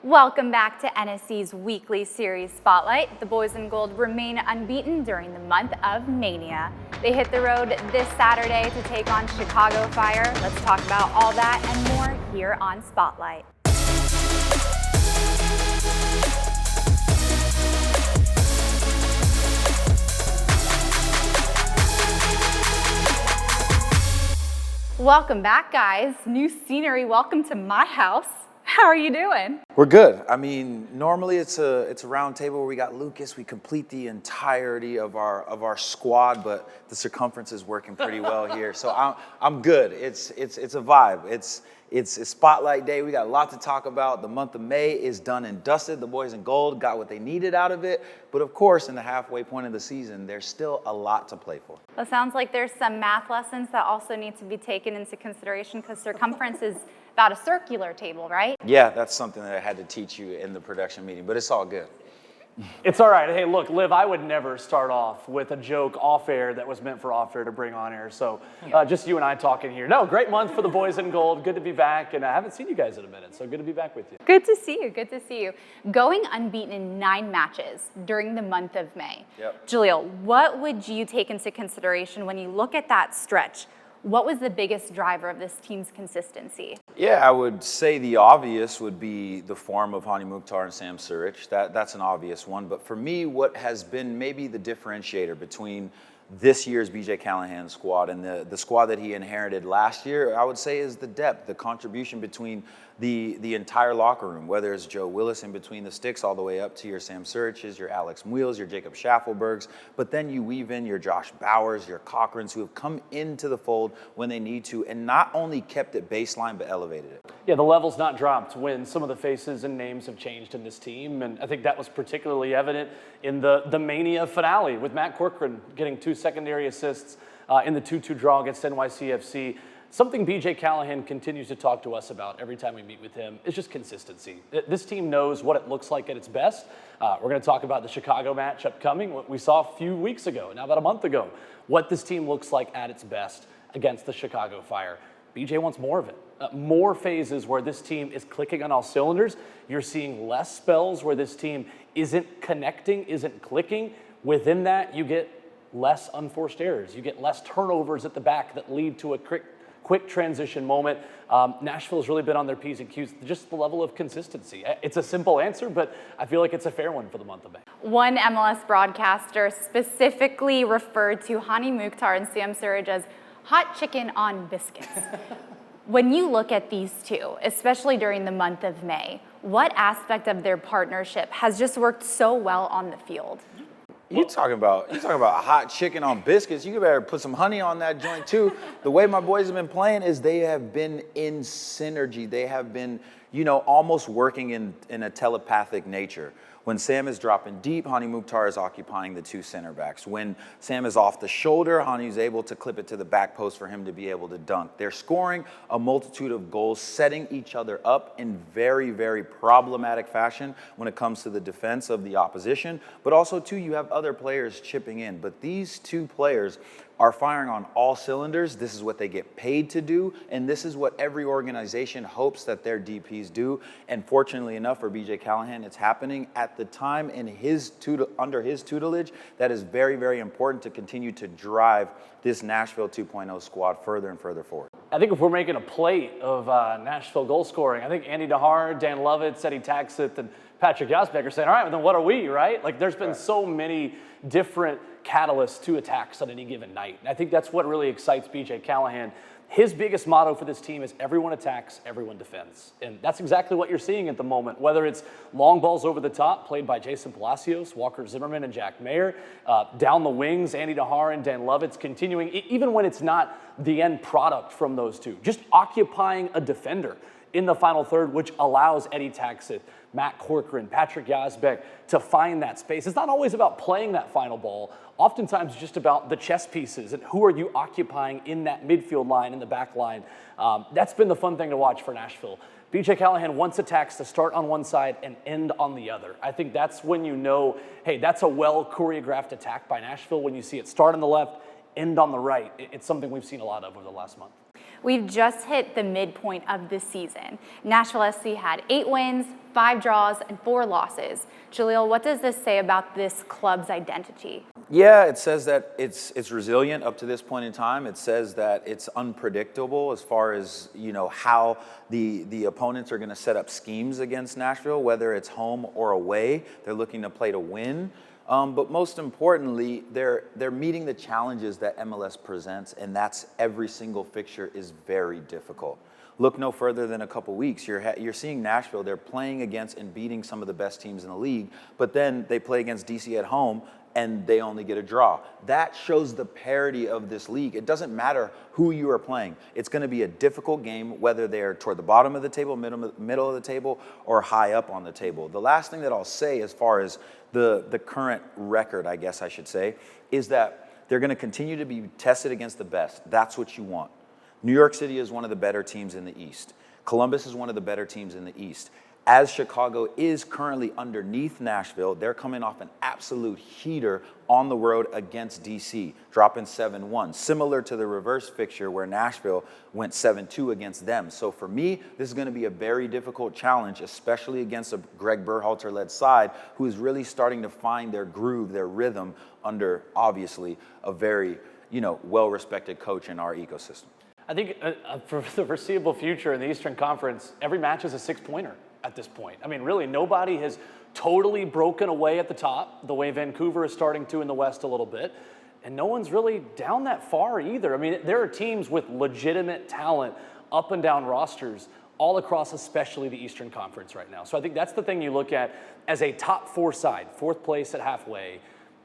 Welcome back to NSC's weekly series Spotlight. The boys in gold remain unbeaten during the month of Mania. They hit the road this Saturday to take on Chicago Fire. Let's talk about all that and more here on Spotlight. Welcome back, guys. New scenery. Welcome to my house. How are you doing? We're good. I mean, normally it's a round table where we got Lucas. We complete the entirety of our squad, but the circumference is working pretty well here. So I'm good. It's a vibe. It's a spotlight day. We got a lot to talk about. The month of May is done and dusted. The boys in gold got what they needed out of it. But of course, in the halfway point of the season, there's still a lot to play for. Well, it sounds like there's some math lessons that also need to be taken into consideration because circumference is about a circular table, right? Yeah, that's something that I had to teach you in the production meeting, but it's all good. It's all right. Hey, look, Liv, I would never start off with a joke off air that was meant for off air to bring on air. So just you and I talking here. No, great month for the boys in gold. Good to be back. And I haven't seen you guys in a minute, so good to be back with you. Good to see you. Good to see you. Going unbeaten in 9 matches during the month of May. Yep. Jalil, what would you take into consideration when you look at that stretch? What was the biggest driver of this team's consistency? Yeah, I would say the obvious would be the form of Hani Mukhtar and Sam Suric. That's an obvious one. But for me, what has been maybe the differentiator between this year's BJ Callahan squad and the squad that he inherited last year, I would say, is the depth, the contribution between the entire locker room, whether it's Joe Willis in between the sticks all the way up to your Sam Suriches, your Alex Muils, your Jacob Schaffelbergs, but then you weave in your Josh Bowers, your Cochrans, who have come into the fold when they need to and not only kept it baseline but elevated it. Yeah, the level's not dropped when some of the faces and names have changed in this team, and I think that was particularly evident in the Mania finale with Matt Corcoran getting 2 secondary assists in the 2-2 draw against NYCFC. Something BJ Callahan continues to talk to us about every time we meet with him is just consistency. This team knows what it looks like at its best. We're going to talk about the Chicago match upcoming, what we saw a few weeks ago, now about a month ago, what this team looks like at its best against the Chicago Fire. BJ wants more of it. More phases where this team is clicking on all cylinders. You're seeing less spells where this team isn't connecting, isn't clicking. Within that, you get less unforced errors. You get less turnovers at the back that lead to a quick transition moment. Nashville's really been on their P's and Q's, just the level of consistency. It's a simple answer, but I feel like it's a fair one for the month of May. One MLS broadcaster specifically referred to Hani Mukhtar and Sam Suric as hot chicken on biscuits. When you look at these two, especially during the month of May, what aspect of their partnership has just worked so well on the field? You talking about hot chicken on biscuits. You better put some honey on that joint too. The way my boys have been playing is they have been in synergy. They have been, almost working in a telepathic nature. When Sam is dropping deep, Hani Mukhtar is occupying the 2 center backs. When Sam is off the shoulder, Hani's able to clip it to the back post for him to be able to dunk. They're scoring a multitude of goals, setting each other up in very, very problematic fashion when it comes to the defense of the opposition. But also, too, you have other players chipping in. But these 2 players are firing on all cylinders. This is what they get paid to do, and this is what every organization hopes that their DPs do. And fortunately enough for BJ Callahan, it's happening at the time in under his tutelage. That is very, very important to continue to drive this Nashville 2.0 squad further and further forward. I think if we're making a plate of Nashville goal scoring, I think Andy Nahar, Dan Lovitz, Eddie Taxett, and Patrick Yazbek are saying, all right, well, then what are we, right? Like, there's been so many different catalysts to attacks on any given night. And I think that's what really excites BJ Callahan. His biggest motto for this team is everyone attacks, everyone defends. And that's exactly what you're seeing at the moment, whether it's long balls over the top played by Jason Palacios, Walker Zimmerman, and Jack Mayer, down the wings, Andy Nahar and Dan Lovitz continuing, even when it's not the end product from those two, just occupying a defender in the final third, which allows Eddie Taxett, Matt Corcoran, Patrick Yazbek to find that space. It's not always about playing that final ball. Oftentimes, it's just about the chess pieces and who are you occupying in that midfield line, in the back line. That's been the fun thing to watch for Nashville. BJ Callahan wants attacks to start on one side and end on the other. I think that's when you know, hey, that's a well-choreographed attack by Nashville, when you see it start on the left, end on the right. It's something we've seen a lot of over the last month. We've just hit the midpoint of the season. Nashville SC had 8 wins, 5 draws, and 4 losses. Jalil, what does this say about this club's identity? Yeah, it says that it's resilient up to this point in time. It says that it's unpredictable as far as, you know, how the opponents are going to set up schemes against Nashville, whether it's home or away. They're looking to play to win. But most importantly, they're meeting the challenges that MLS presents, and that's every single fixture is very difficult. Look no further than a couple weeks. You're seeing Nashville. They're playing against and beating some of the best teams in the league, but then they play against DC at home, and they only get a draw. That shows the parity of this league. It doesn't matter who you are playing. It's going to be a difficult game, whether they're toward the bottom of the table, middle of the table, or high up on the table. The last thing that I'll say as far as the current record, I guess I should say, is that they're going to continue to be tested against the best. That's what you want. New York City is one of the better teams in the East. Columbus is one of the better teams in the East. As Chicago is currently underneath Nashville, they're coming off an absolute heater on the road against DC, dropping 7-1, similar to the reverse fixture where Nashville went 7-2 against them. So for me, this is going to be a very difficult challenge, especially against a Greg Berhalter-led side who is really starting to find their groove, their rhythm under, obviously, a very, well-respected coach in our ecosystem. I think for the foreseeable future in the Eastern Conference, every match is a 6-pointer. At this point. I mean, really, nobody has totally broken away at the top, the way Vancouver is starting to in the West a little bit, and no one's really down that far either. I mean, there are teams with legitimate talent up and down rosters all across, especially the Eastern Conference right now. So I think that's the thing you look at as a top 4 side, 4th place at halfway.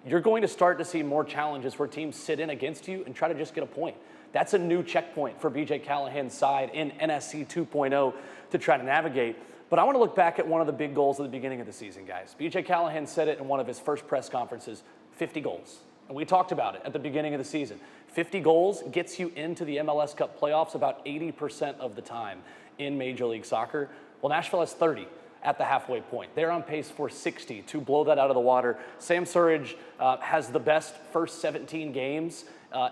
You're going to start to see more challenges where teams sit in against you and try to just get a point. That's a new checkpoint for BJ Callahan's side in NSC 2.0 to try to navigate. But I want to look back at one of the big goals at the beginning of the season, guys. BJ Callahan said it in one of his first press conferences, 50 goals. And we talked about it at the beginning of the season. 50 goals gets you into the MLS Cup playoffs about 80% of the time in Major League Soccer. Well, Nashville has 30 at the halfway point. They're on pace for 60 to blow that out of the water. Sam Surridge has the best first 17 games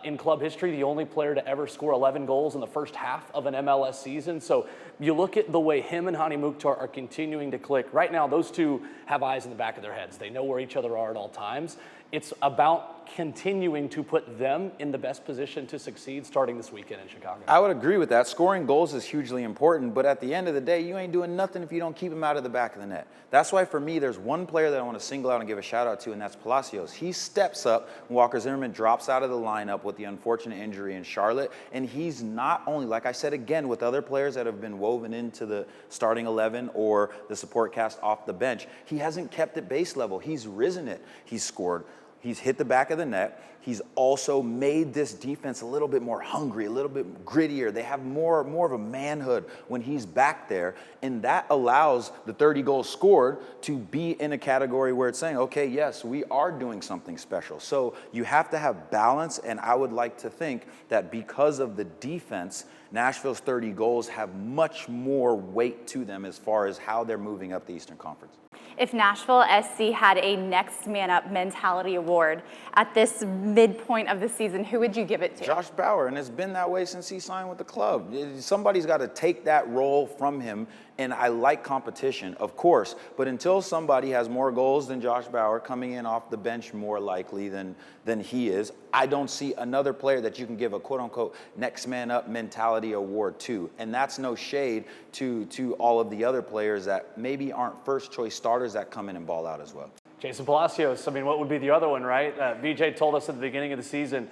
in club history, the only player to ever score 11 goals in the first half of an MLS season. So you look at the way him and Hani Mukhtar are continuing to click. Right now, those two have eyes in the back of their heads. They know where each other are at all times. It's about continuing to put them in the best position to succeed starting this weekend in Chicago. I would agree with that. Scoring goals is hugely important, but at the end of the day, you ain't doing nothing if you don't keep them out of the back of the net. That's why, for me, there's one player that I want to single out and give a shout-out to, and that's Palacios. He steps up when Walker Zimmerman drops out of the lineup with the unfortunate injury in Charlotte, and he's not only, like I said again, with other players that have been woven into the starting 11 or the support cast off the bench, he hasn't kept it base level. He's risen it. He's scored. He's hit the back of the net. He's also made this defense a little bit more hungry, a little bit grittier. They have more of a manhood when he's back there, and that allows the 30 goals scored to be in a category where it's saying, okay, yes, we are doing something special. So you have to have balance, and I would like to think that because of the defense, Nashville's 30 goals have much more weight to them as far as how they're moving up the Eastern Conference. If Nashville SC had a next man up mentality award at this midpoint of the season, who would you give it to? Josh Bauer, and it's been that way since he signed with the club. Somebody's got to take that role from him, and I like competition, of course, but until somebody has more goals than Josh Bauer, coming in off the bench more likely than he is, I don't see another player that you can give a quote-unquote next man up mentality award to, and that's no shade to all of the other players that maybe aren't first-choice starters that come in and ball out as well. Jason Palacios, I mean, what would be the other one, right? BJ told us at the beginning of the season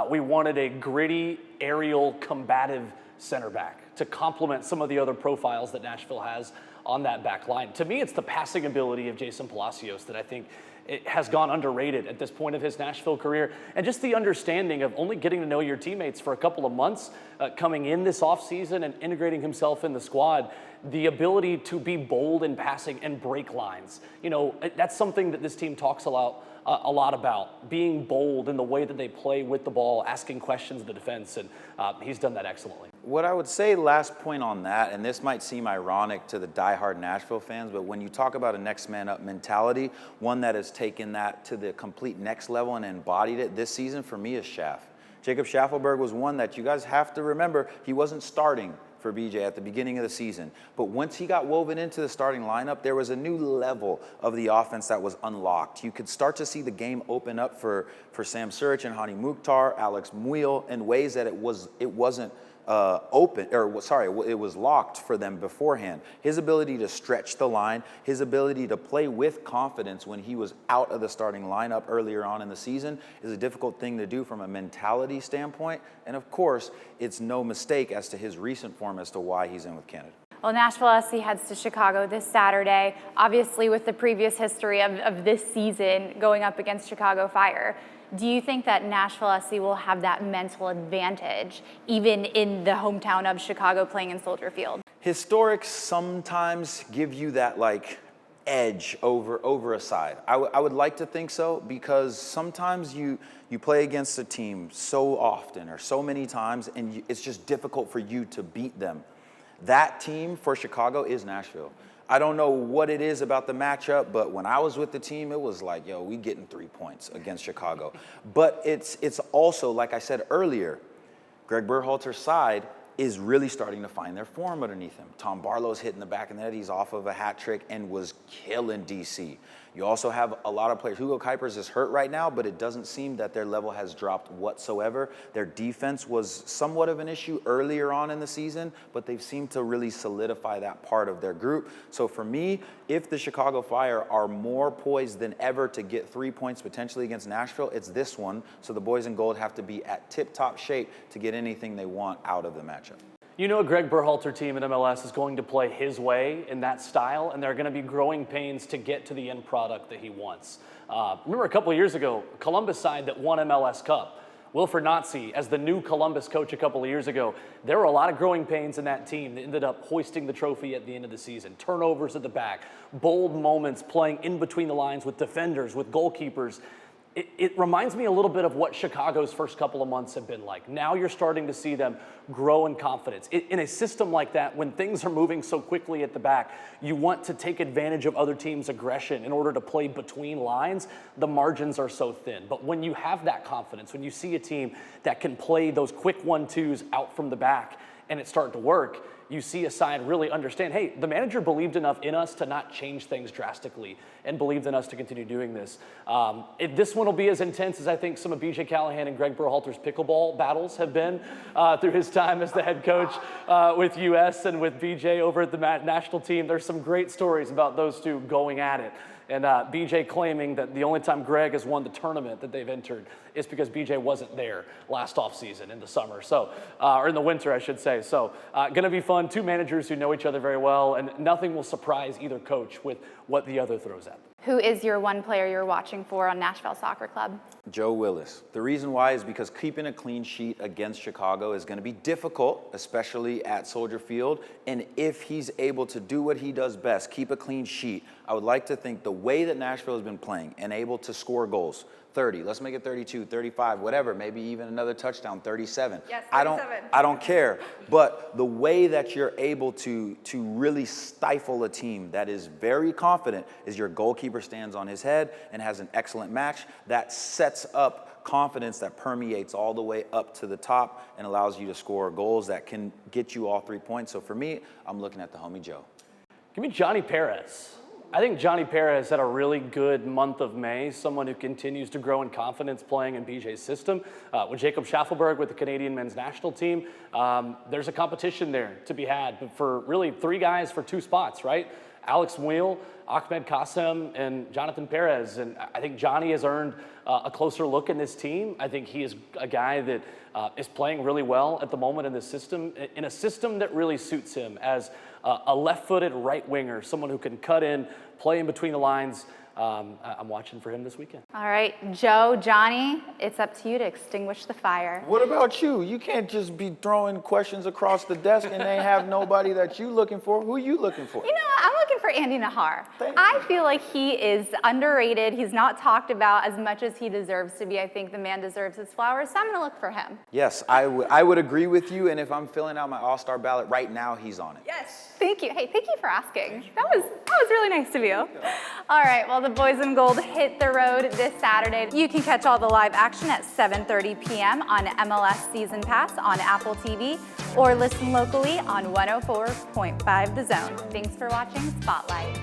we wanted a gritty, aerial, combative center back to complement some of the other profiles that Nashville has on that back line. To me, it's the passing ability of Jason Palacios that I think it has gone underrated at this point of his Nashville career, and just the understanding of only getting to know your teammates for a couple of months, coming in this offseason and integrating himself in the squad, the ability to be bold in passing and break lines. That's something that this team talks a lot about, being bold in the way that they play with the ball, asking questions of the defense, and he's done that excellently. What I would say, last point on that, and this might seem ironic to the diehard Nashville fans, but when you talk about a next man up mentality, one that has taken that to the complete next level and embodied it this season for me is Shaft. Jacob Schaffelberg was one that you guys have to remember, he wasn't starting for BJ at the beginning of the season. But once he got woven into the starting lineup, there was a new level of the offense that was unlocked. You could start to see the game open up for Sam Suric and Hani Mukhtar, Alex Muil, in ways that it wasn't it was locked for them beforehand. His ability to stretch the line, his ability to play with confidence when he was out of the starting lineup earlier on in the season is a difficult thing to do from a mentality standpoint. And of course, it's no mistake as to his recent form as to why he's in with Canada. Well, Nashville SC heads to Chicago this Saturday, obviously with the previous history of this season going up against Chicago Fire. Do you think that Nashville SC will have that mental advantage, even in the hometown of Chicago playing in Soldier Field? Historics sometimes give you that edge over a side. I would like to think so, because sometimes you play against a team so often or so many times, and it's just difficult for you to beat them. That team for Chicago is Nashville. I don't know what it is about the matchup, but when I was with the team, it was like, yo, we getting 3 points against Chicago. But it's also, like I said earlier, Greg Berhalter's side is really starting to find their form underneath him. Tom Barlow's hitting the back of the net. He's off of a hat trick and was killing DC. You also have a lot of players. Hugo Kuipers is hurt right now, but it doesn't seem that their level has dropped whatsoever. Their defense was somewhat of an issue earlier on in the season, but they've seemed to really solidify that part of their group. So for me, if the Chicago Fire are more poised than ever to get 3 points potentially against Nashville, it's this one. So the boys in gold have to be at tip-top shape to get anything they want out of the matchup. You know, a Greg Berhalter team in MLS is going to play his way in that style, and they're going to be growing pains to get to the end product that he wants. Remember a couple of years ago, Columbus side that won MLS Cup, Wilfred Nazi, as the new Columbus coach a couple of years ago, there were a lot of growing pains in that team that ended up hoisting the trophy at the end of the season. Turnovers at the back, bold moments playing in between the lines with defenders, with goalkeepers. It reminds me a little bit of what Chicago's first couple of months have been like. Now you're starting to see them grow in confidence. In a system like that, when things are moving so quickly at the back, you want to take advantage of other teams' aggression in order to play between lines. The margins are so thin. But when you have that confidence, when you see a team that can play those quick 1-2s out from the back and it start to work, you see a side really understand, hey, the manager believed enough in us to not change things drastically and believed in us to continue doing this. This one will be as intense as I think some of BJ Callahan and Greg Berhalter's pickleball battles have been through his time as the head coach with US and with BJ over at the national team. There's some great stories about those two going at it. And BJ claiming that the only time Greg has won the tournament that they've entered is because BJ wasn't there last offseason in the summer, or in the winter, I should say. So going to be fun. Two managers who know each other very well, and nothing will surprise either coach with what the other throws at them. Who is your one player you're watching for on Nashville Soccer Club? Joe Willis. The reason why is because keeping a clean sheet against Chicago is going to be difficult, especially at Soldier Field. And if he's able to do what he does best, keep a clean sheet, I would like to think the way that Nashville has been playing and able to score goals, 30, let's make it 32, 35, whatever, maybe even another touchdown, 37. Yes, 37. I don't care. But the way that you're able to really stifle a team that is very confident is your goalkeeper stands on his head and has an excellent match that sets up confidence that permeates all the way up to the top and allows you to score goals that can get you all 3 points. So for me, I'm looking at the homie Joe. Give me Johnny Perez. I think Johnny Perez had a really good month of May, someone who continues to grow in confidence playing in BJ's system. With Jacob Schaffelberg with the Canadian men's national team, there's a competition there to be had for really 3 guys for 2 spots, right? Alex Muil, Ahmed Kassem, and Jonathan Perez. And I think Johnny has earned a closer look in this team. I think he is a guy that is playing really well at the moment in this system, in a system that really suits him as a left-footed right winger, someone who can cut in, play in between the lines. I'm watching for him this weekend. All right, Joe, Johnny, it's up to you to extinguish the fire. What about you? You can't just be throwing questions across the desk and they have nobody that you looking for. Who are you looking for? You know, I'm looking for Andy Nahar. Thank I you. feel like he is underrated. He's not talked about as much as he deserves to be. I think the man deserves his flowers, so I'm going to look for him. Yes, I would agree with you. And if I'm filling out my all-star ballot right now, he's on it. Yes. Thank you. Hey, thank you for asking. That was really nice of you. All right, well, the boys in gold hit the road this Saturday. You can catch all the live action at 7:30 p.m. on MLS Season Pass on Apple TV or listen locally on 104.5 The Zone. Thanks for watching Spotlight.